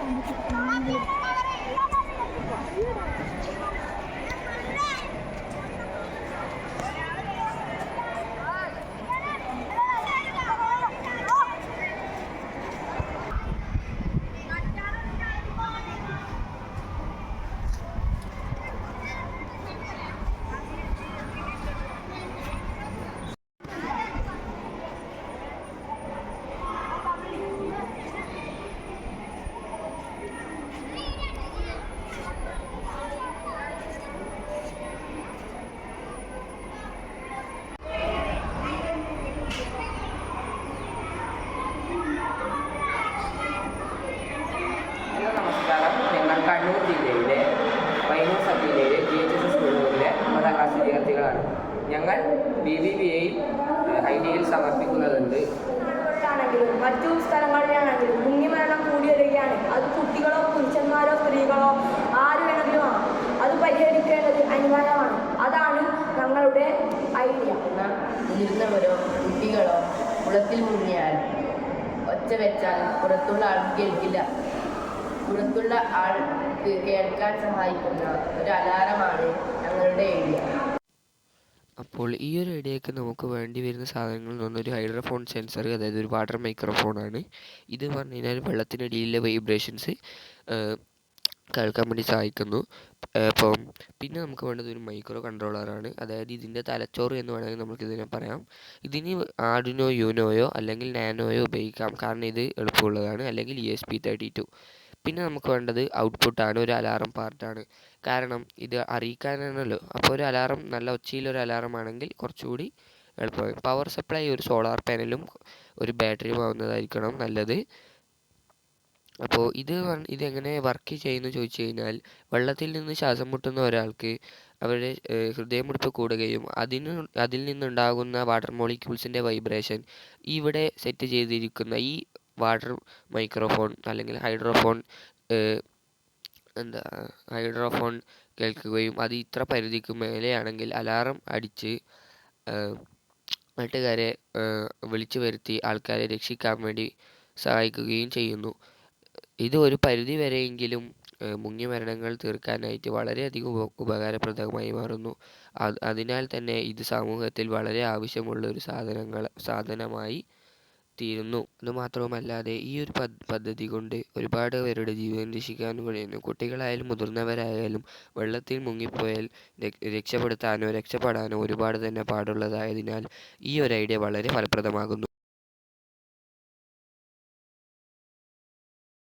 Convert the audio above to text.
നമസ്കാരം. ഞങ്ങൾ കണ്ണൂർ ജില്ലയിലെ വൈനൂർ സബ് ജില്ലയിലെ GHS സ്കൂളുകളിലെ 9ാം ക്ലാസ് വിദ്യാർത്ഥികളാണ്. ഞങ്ങൾ BBVA IDയിൽ സമർപ്പിക്കുന്നതുണ്ട്. ാണെങ്കിലും മറ്റു സ്ഥലങ്ങളിലാണെങ്കിലും മുങ്ങിമരണം കൂടി വരികയാണ്. അത് കുട്ടികളോ പുരുഷന്മാരോ സ്ത്രീകളോ ആര് വേണമെങ്കിലും ആണ്. അത് പരിഹരിക്കേണ്ടത് അനിവാര്യമാണ്. അതാണ് ഞങ്ങളുടെ ഐഡിയ. മുതിർന്നവരോ കുട്ടികളോ കുളത്തിൽ മുങ്ങിയാൽ ഒച്ച വെച്ചാൽ പുറത്തുള്ള ആൾക്ക് കേൾക്കില്ല. പുറത്തുള്ള ആൾക്ക് കേൾക്കാൻ സഹായിക്കുന്ന ഒരു അലാറമാണ് ഞങ്ങളുടെ ഐഡിയ. അപ്പോൾ ഈ ഒരു ഐഡിയയ്ക്ക് നമുക്ക് വേണ്ടി വരുന്ന സാധനങ്ങളിൽ നിന്നൊരു ഹൈഡ്രോഫോൺ സെൻസർ, അതായത് ഒരു വാട്ടർ മൈക്രോഫോണാണ്. ഇത് പറഞ്ഞു കഴിഞ്ഞാൽ വെള്ളത്തിനടിയിലെ വൈബ്രേഷൻസ് കേൾക്കാൻ വേണ്ടി സഹായിക്കുന്നു. അപ്പം പിന്നെ നമുക്ക് വേണ്ടത് ഒരു മൈക്രോ കൺട്രോളറാണ്. അതായത് ഇതിൻ്റെ തലച്ചോറ് എന്ന് വേണമെങ്കിൽ നമുക്കിതിനെ പറയാം. ഇതിന് ആർഡിനോ യൂനോയോ അല്ലെങ്കിൽ നാനോയോ ഉപയോഗിക്കാം, കാരണം ഇത് എളുപ്പമുള്ളതാണ്, അല്ലെങ്കിൽ ESP32. പിന്നെ നമുക്ക് വേണ്ടത് ഔട്ട്പുട്ടാണ്, ഒരു അലാറം പാർട്ടാണ്. കാരണം ഇത് അറിയിക്കാനാണല്ലോ. അപ്പോൾ ഒരു അലാറം നല്ല ഒച്ചയിലൊരു അലാറം ആണെങ്കിൽ കുറച്ചുകൂടി എളുപ്പമായി. പവർ സപ്ലൈ ഒരു സോളാർ പാനലും ഒരു ബാറ്ററിയും ആവുന്നതായിരിക്കണം നല്ലത്. അപ്പോൾ ഇതെങ്ങനെ വർക്ക് ചെയ്യുന്നു ചോദിച്ചു കഴിഞ്ഞാൽ, വെള്ളത്തിൽ നിന്ന് ശ്വാസം മുട്ടുന്ന ഒരാൾക്ക് അവരുടെ ഹൃദയമിടിപ്പ് കൂടുകയും അതിൽ നിന്നുണ്ടാകുന്ന വാട്ടർ മോളിക്യൂൾസിൻ്റെ വൈബ്രേഷൻ ഇവിടെ സെറ്റ് ചെയ്തിരിക്കുന്ന ഈ വാട്ടർ മൈക്രോഫോൺ അല്ലെങ്കിൽ ഹൈഡ്രോഫോൺ കേൾക്കുകയും അത് ഇത്ര പരിധിക്ക് മേലെയാണെങ്കിൽ അലാറം അടിച്ച് നാട്ടുകാരെ വിളിച്ചു വരുത്തി ആൾക്കാരെ രക്ഷിക്കാൻ വേണ്ടി സഹായിക്കുകയും ചെയ്യുന്നു. ഇത് ഒരു പരിധി വരെയെങ്കിലും മുങ്ങി മരണങ്ങൾ തീർക്കാനായിട്ട് വളരെയധികം ഉപകാരപ്രദമായി മാറുന്നു. അതിനാൽ തന്നെ ഇത് സമൂഹത്തിൽ വളരെ ആവശ്യമുള്ള ഒരു സാധനമായി തീരുന്നു. അതുമാത്രവുമല്ലാതെ ഈ ഒരു പദ്ധതി കൊണ്ട് ഒരുപാട് പേരുടെ ജീവൻ രക്ഷിക്കാനും കഴിയുന്നു. കുട്ടികളായാലും മുതിർന്നവരായാലും വെള്ളത്തിൽ മുങ്ങിപ്പോയാൽ രക്ഷപ്പെടാനോ ഒരുപാട് തന്നെ പാടുള്ളതായതിനാൽ ഈ ഒരു ഐഡിയ വളരെ ഫലപ്രദമാകുന്നു.